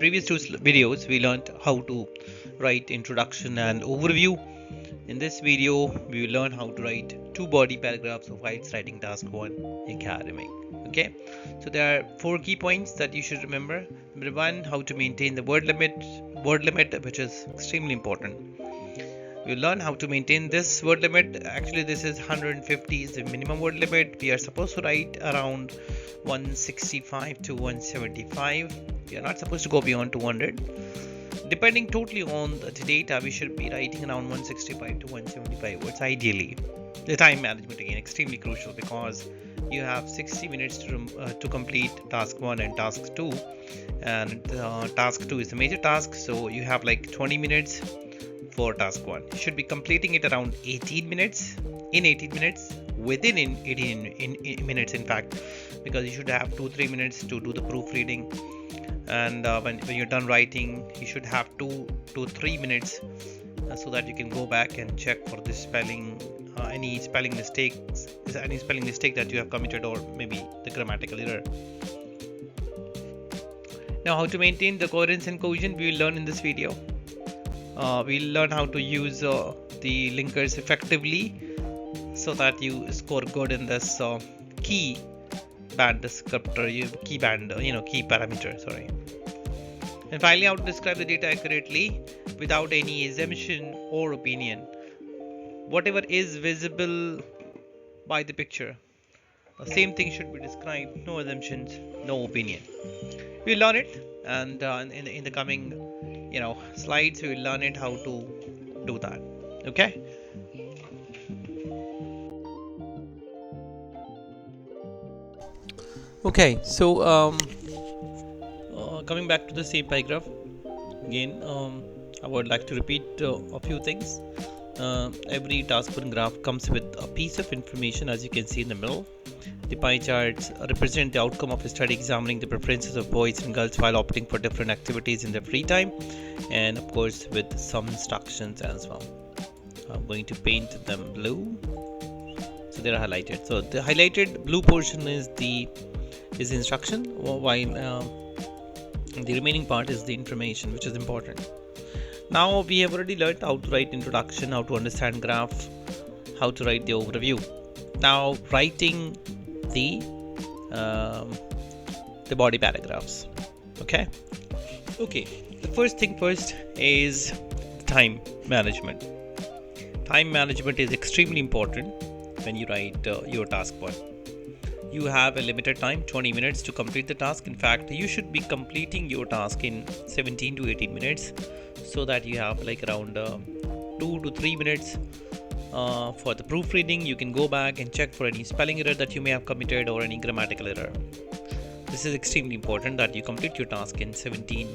previous two videos, we learned how to write introduction and overview. In this video, we will learn how to write 2 body paragraphs of IELTS Writing Task 1 Academic. Okay, so there are 4 key points that you should remember. Number 1, how to maintain the word limit, which is extremely important. We'll learn how to maintain this word limit. Actually, this is 150 is the minimum word limit. We are supposed to write around 165 to 175. We are not supposed to go beyond 200. Depending totally on the data, we should be writing around 165 to 175 words ideally. The time management again extremely crucial, because you have 60 minutes to complete task 1 and task 2, and task 2 is the major task, so you have like 20 minutes for task 1. You should be completing it around 18 minutes, within 18 minutes in fact, because you should have 2-3 minutes to do the proofreading, and when you're done writing, you should have 2-3 minutes so that you can go back and check for the spelling, any spelling mistake that you have committed, or maybe the grammatical error. Now, how to maintain the coherence and cohesion, we will learn in this video. We'll learn how to use the linkers effectively so that you score good in this key band descriptor, key parameter, sorry. And finally, how to describe the data accurately without any assumption or opinion. Whatever is visible by the picture, the same thing should be described. No assumptions, no opinion. We'll learn it, and in the coming slides, we will learn it how to do that. Okay. Okay, so coming back to the same paragraph again, I would like to repeat a few things. Every task 1 graph comes with a piece of information, as you can see in the middle. The pie charts represent the outcome of a study examining the preferences of boys and girls while opting for different activities in their free time, and of course with some instructions as well. I'm going to paint them blue, so they are highlighted. So the highlighted blue portion is the instruction, while the remaining part is the information, which is important. Now we have already learned how to write introduction, how to understand graph, how to write the overview. Now writing the body paragraphs. Okay, the first thing first is time management. Time management is extremely important when you write your task 1. You have a limited time, 20 minutes to complete the task. In fact, you should be completing your task in 17 to 18 minutes, so that you have like around 2 to 3 minutes for the proofreading. You can go back and check for any spelling error that you may have committed, or any grammatical error. This is extremely important that you complete your task in 17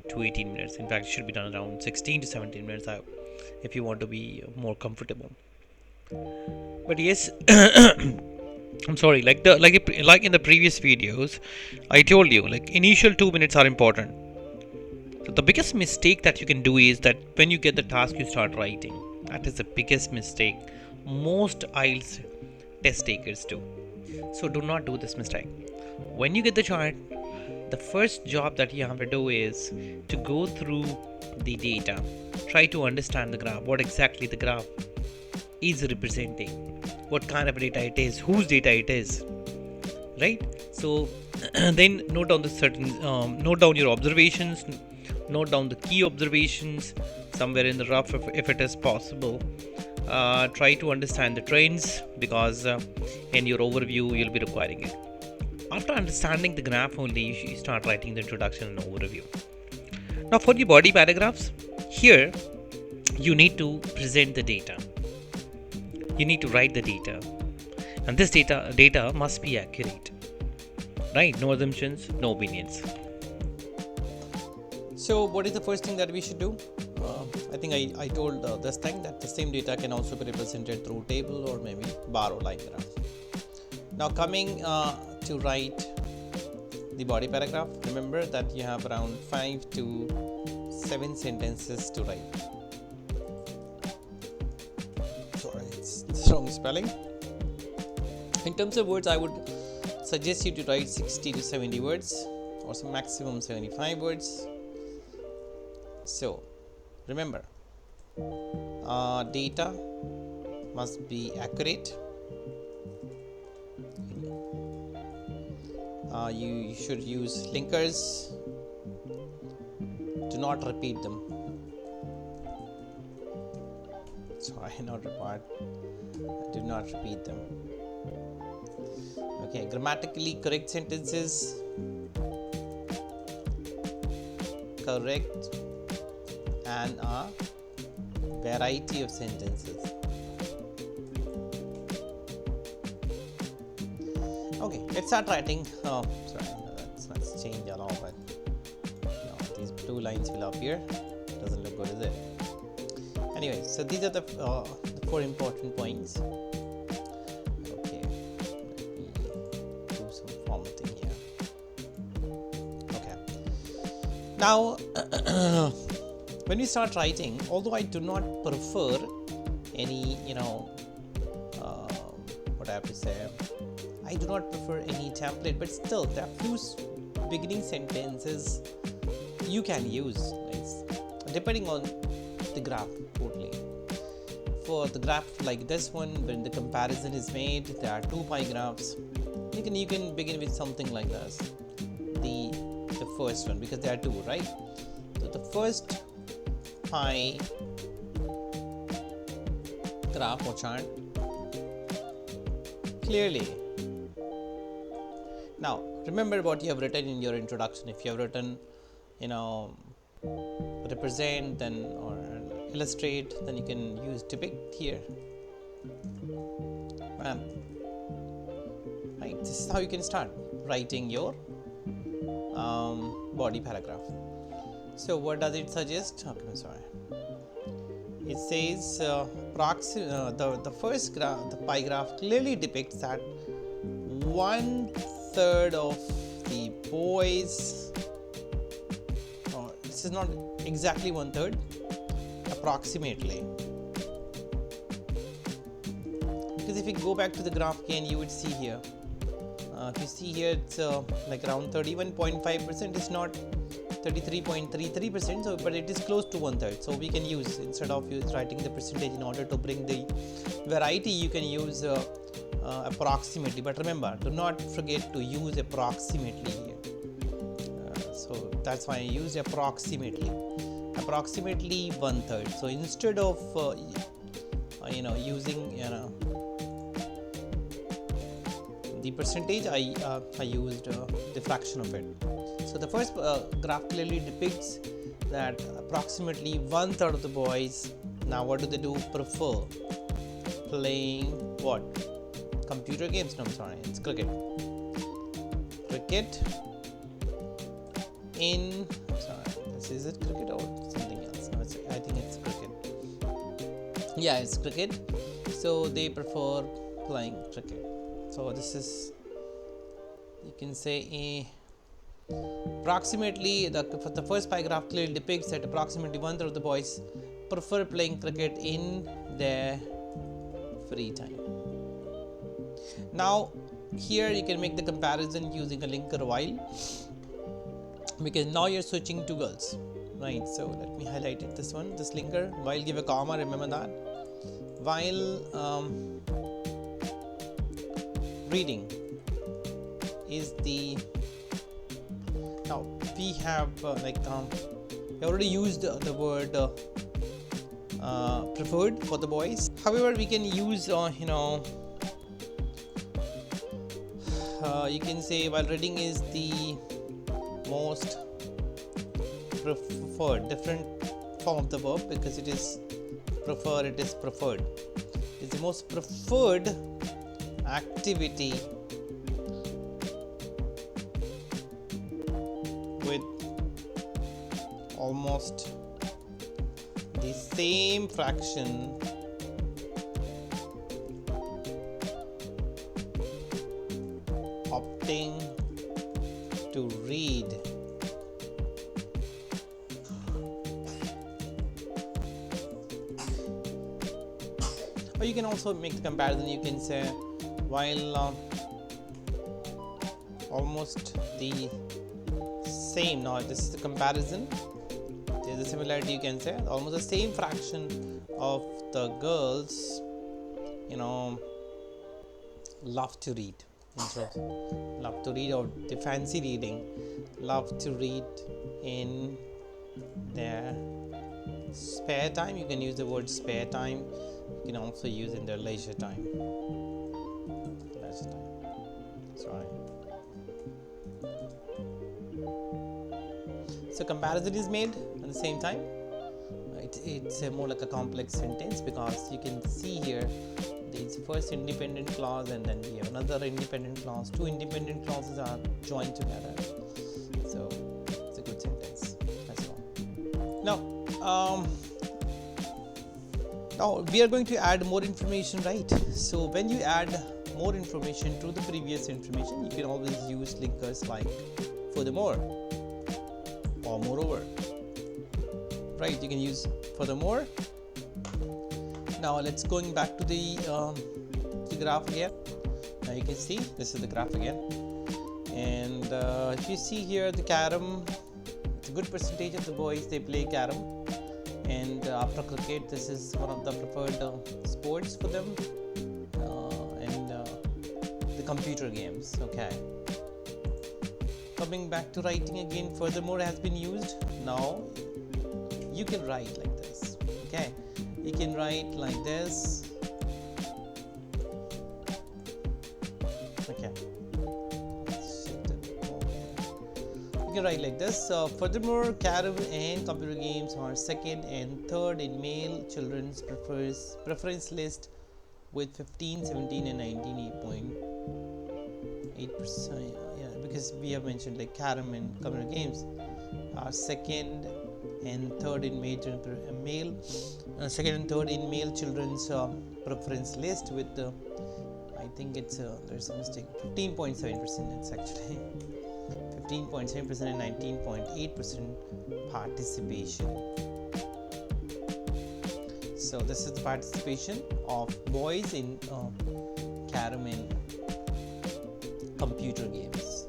to 18 minutes. In fact, it should be done around 16 to 17 minutes if you want to be more comfortable. But yes, I'm sorry, like in the previous videos, I told you, like, initial 2 minutes are important. So the biggest mistake that you can do is that when you get the task, you start writing. That is the biggest mistake most IELTS test takers do. So do not do this mistake. When you get the chart, the first job that you have to do is to go through the data. Try to understand the graph, what exactly the graph is representing, what kind of data it is, whose data it is, right? So then note down your observations, note down the key observations somewhere in the rough if it is possible. Try to understand the trends, because in your overview you'll be requiring it. After understanding the graph only, you start writing the introduction and overview. Now for the body paragraphs, here you need to present the data. You need to write the data, and this data must be accurate, right? No assumptions, no opinions. So what is the first thing that we should do? I think I told this thing that the same data can also be represented through table or maybe bar or line graph. Now coming to write the body paragraph, remember that you have around 5 to 7 sentences to write. Sorry, it's wrong spelling. In terms of words, I would suggest you to write 60 to 70 words or some maximum 75 words. So remember, data must be accurate. You should use linkers. Do not repeat them. Sorry, not required. Do not repeat them. Okay, grammatically correct sentences. Correct and a variety of sentences. Okay, let's start writing. Sorry, let's change a lot, but these two lines will appear. Doesn't look good, is it? Anyway, so these are the 4 important points. Okay, let me do some formatting here. Okay, now when we start writing, although I do not prefer any, what I have to say, I do not prefer any template, but still there are few beginning sentences you can use, depending on the graph totally. For the graph like this one, when the comparison is made, there are 2 pie graphs. You can begin with something like this. The first one, because there are 2, right? So the first pie graph or chart clearly. Now remember what you have written in your introduction. If you have written, represent, then or illustrate, then you can use depict here. Right, this is how you can start writing your body paragraph. So what does it suggest? Okay, I'm sorry. It says the first graph, the pie graph clearly depicts that 1/3 of the boys, this is not exactly 1/3, approximately, because if you go back to the graph again, you would see here, if you see here, it's like around 31.5%. It's not 33.33%, so but it is close to 1/3. So we can use, instead of writing the percentage, in order to bring the variety, you can use approximately. But remember, do not forget to use approximately here. So that's why I use approximately 1/3. So instead of using the percentage, I used the fraction of it. So the first graph clearly depicts that approximately 1/3 of the boys, now what do they do? Prefer playing what? Computer games? No, I'm sorry, it's cricket. Cricket in, is it cricket or something else? No, I think it's cricket. Yeah, it's cricket. So they prefer playing cricket. So this is, you can say, approximately the first pie graph clearly depicts that approximately 1/3 of the boys prefer playing cricket in their free time. Now here you can make the comparison using a linker while, because now you're switching to girls, right? So let me highlight it, this linker, while, give a comma, remember that. While reading is the, now we have we already used the word preferred for the boys. However, we can use you can say while reading is the most preferred, different form of the verb, because it is preferred, it is preferred. It's the most preferred activity with almost the same fraction opting to read. Or you can also make the comparison, you can say while almost the same. Now this is the comparison. There's a similarity, you can say. Almost the same fraction of the girls, love to read. Love to read, or the fancy reading, love to read in their spare time. You can use the word spare time. You can also use in their leisure time. That's right. So comparison is made at the same time. It's more like a complex sentence, because you can see here there's first independent clause and then we have another independent clause. Two independent clauses are joined together. So it's a good sentence as well. Now we are going to add more information, right? So when you add more information to the previous information, you can always use linkers like furthermore or moreover, right? You can use furthermore. Now let's going back to the graph again. Now you can see this is the graph again, and if you see here the carom, it's a good percentage of the boys they play carom, and after cricket this is one of the preferred sports for them, and the computer games. Okay, coming back to writing again, furthermore has been used. Now you can write like this. Okay, you can write like this. Okay, you can write like this. Furthermore, carom and computer games are second and third in male children's preference list with 15, 17 and 19.8%. Yeah, because we have mentioned like carom and computer games are second and third in second and third in male children's preference list with I think it's there's a mistake, 15.7%. It's actually 15.7% and 19.8% participation. So this is the participation of boys in carom and computer games.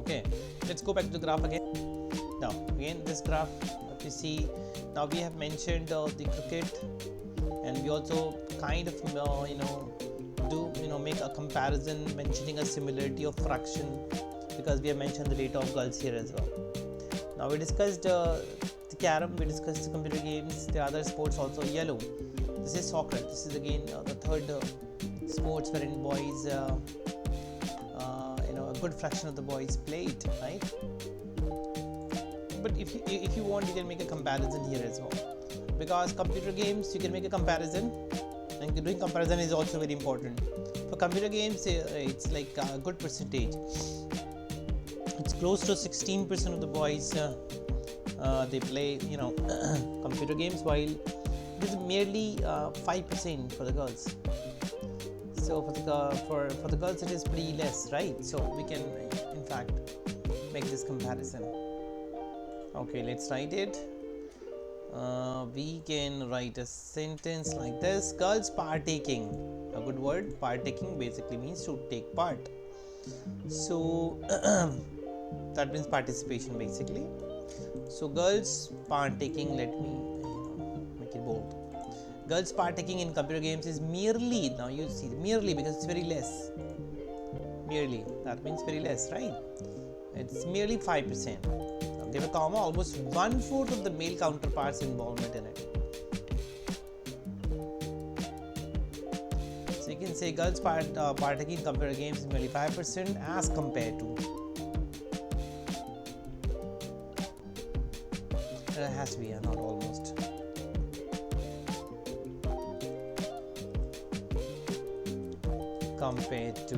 Okay, let's go back to the graph again. Now again this graph, you see, now we have mentioned the cricket, and we also kind of make a comparison, mentioning a similarity of fraction, because we have mentioned the data of girls here as well. Now we discussed the carom, we discussed the computer games, the other sports also. Yellow, this is soccer. This is again the third sports wherein boys, a good fraction of the boys play it, right? But if you want, you can make a comparison here as well, because computer games you can make a comparison, and doing comparison is also very important. For computer games, it's like a good percentage. It's close to 16% of the boys they play computer games, while it is merely 5% for the girls. So for the girls it is pretty less, right? So we can in fact make this comparison. Okay, let's write it. We can write a sentence like this: girls partaking. A good word, partaking, basically means to take part. So that means participation basically. So girls partaking, let me make it bold. Girls partaking in computer games is merely, now you see merely because it's very less. Merely, that means very less, right? It's merely 5%. Give a comma, almost 1/4 of the male counterparts' involvement in it. So you can say girls partaking in computer games is merely 5% as compared to. It has to be not almost. Compared to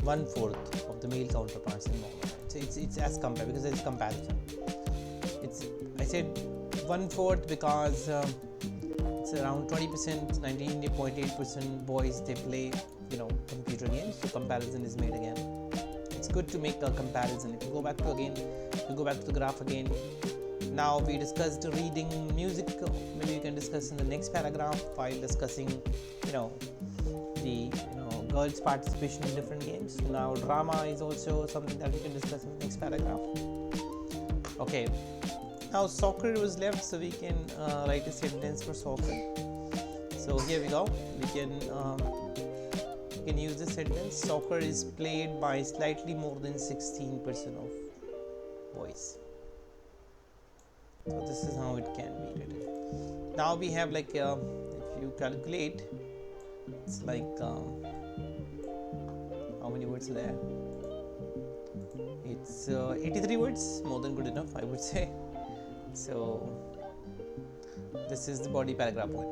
1/4 of the male counterparts involvement. So it's as compared, because it's comparison. I said 1/4 because it's around 20%, 19.8% boys they play computer games. So comparison is made again. It's good to make a comparison. If you go back to the graph again. Now we discussed reading, music. Maybe you can discuss in the next paragraph while discussing the girls' participation in different games. Now drama is also something that we can discuss in the next paragraph. Okay, now soccer was left, so we can write a sentence for soccer. So here we go. We can use this sentence. Soccer is played by slightly more than 16% of boys. So this is how it can be written. Now we have like if you calculate, it's like how many words are there? It's 83 words, more than good enough, I would say. So this is the body paragraph 1.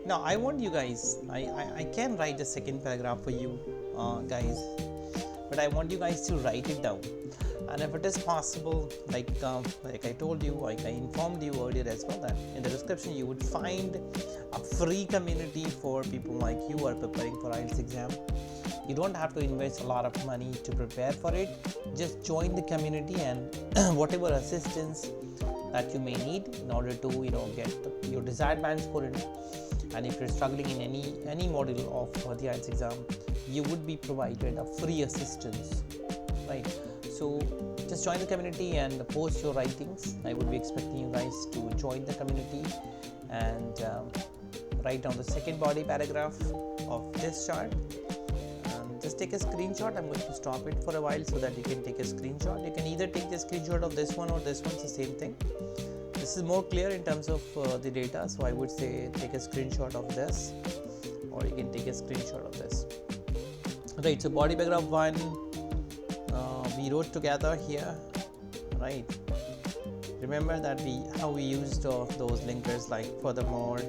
Now I want you guys, I can write the second paragraph for you guys, but I want you guys to write it down. And if it is possible, like I told you, like I informed you earlier as well, that in the description you would find a free community for people like you who are preparing for IELTS exam. You don't have to invest a lot of money to prepare for it. Just join the community, and whatever assistance that you may need in order to get your desired band score in. And if you're struggling in any module of the IELTS exam, you would be provided a free assistance, right? So just join the community and post your writings. I would be expecting you guys to join the community and write down the second body paragraph of this chart. Just take a screenshot. I'm going to stop it for a while so that you can take a screenshot. You can either take the screenshot of this one or this one. It's the same thing. This is more clear in terms of the data, so I would say take a screenshot of this, or you can take a screenshot of this. Right, so body paragraph 1 we wrote together here, right? Remember that how we used those linkers like furthermore,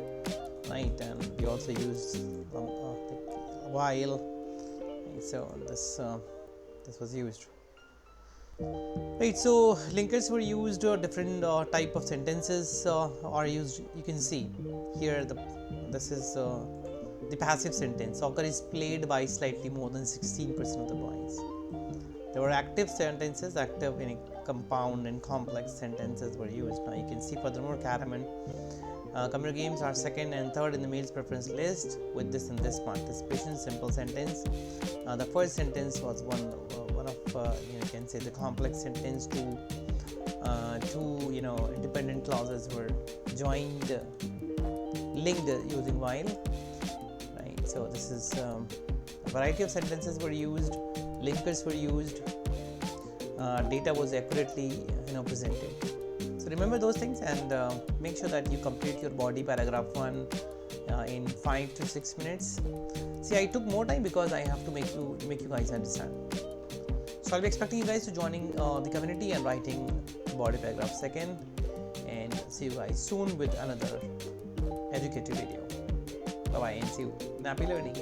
right? And we also used while. So this was used, right? So linkers were used, different type of sentences are used. You can see here this is the passive sentence. Soccer is played by slightly more than 16% of the boys. There were active sentences, active in compound and complex sentences were used. Now you can see furthermore, carom and computer games are second and third in the male's preference list with this and this participation. Simple sentence. The first sentence was one of you can say the complex sentence. Two independent clauses were joined, linked using while, right? So this is a variety of sentences were used, linkers were used, data was accurately presented. So remember those things, and make sure that you complete your body paragraph 1 in 5 to 6 minutes. See, I took more time because I have to make you guys understand. So I'll be expecting you guys to joining the community and writing body paragraph 2nd, and see you guys soon with another educative video. Bye bye, and see you. Happy learning.